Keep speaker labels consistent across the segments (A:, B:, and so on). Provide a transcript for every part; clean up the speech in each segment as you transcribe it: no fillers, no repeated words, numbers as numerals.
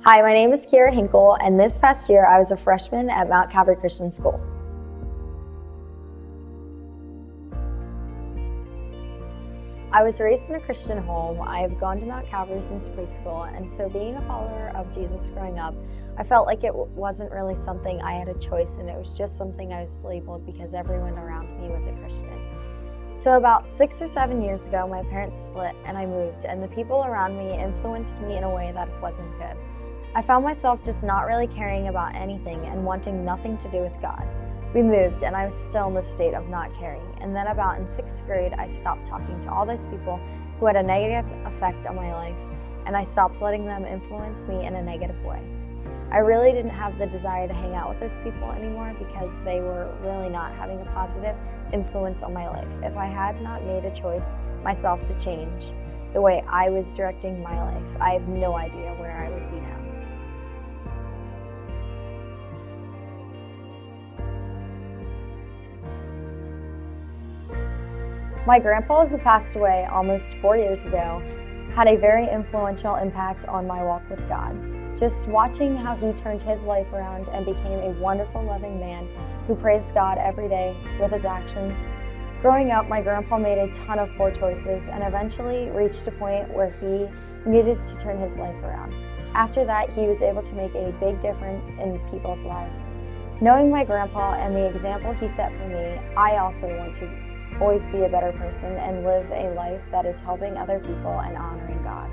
A: Hi, my name is Kierra, and this past year I was a freshman at Mount Calvary Christian School. I was raised in a Christian home. I have gone to Mount Calvary since preschool, and so being a follower of Jesus growing up, I felt like it wasn't really something I had a choice in. It was just something I was labeled because everyone around me was a Christian. So about 6 or 7 years ago, my parents split and I moved, and the people around me influenced me in a way that wasn't good. I found myself just not really caring about anything and wanting nothing to do with God. We moved and I was still in the state of not caring. And then about in 6th grade, I stopped talking to all those people who had a negative effect on my life, and I stopped letting them influence me in a negative way. I really didn't have the desire to hang out with those people anymore because they were really not having a positive influence on my life. If I had not made a choice myself to change the way I was directing my life, I have no idea where I would be now. My grandpa, who passed away almost 4 years ago, had a very influential impact on my walk with God. Just watching how he turned his life around and became a wonderful, loving man who praised God every day with his actions. Growing up, my grandpa made a ton of poor choices and eventually reached a point where he needed to turn his life around. After that, he was able to make a big difference in people's lives. Knowing my grandpa and the example he set for me, I also want to always be a better person and live a life that is helping other people and honoring God.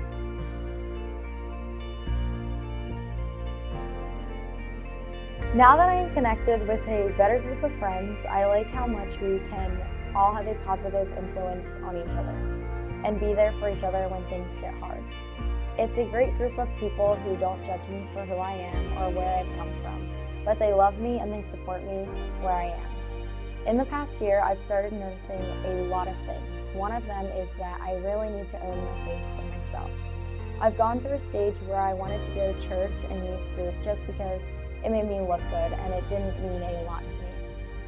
A: Now that I am connected with a better group of friends, I like how much we can all have a positive influence on each other and be there for each other when things get hard. It's a great group of people who don't judge me for who I am or where I've come from, but they love me and they support me where I am. In the past year, I've started noticing a lot of things. One of them is that I really need to own my faith for myself. I've gone through a stage where I wanted to go to church and youth group just because it made me look good and it didn't mean a lot to me.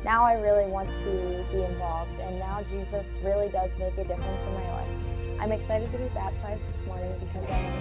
A: Now I really want to be involved, and now Jesus really does make a difference in my life. I'm excited to be baptized this morning because I am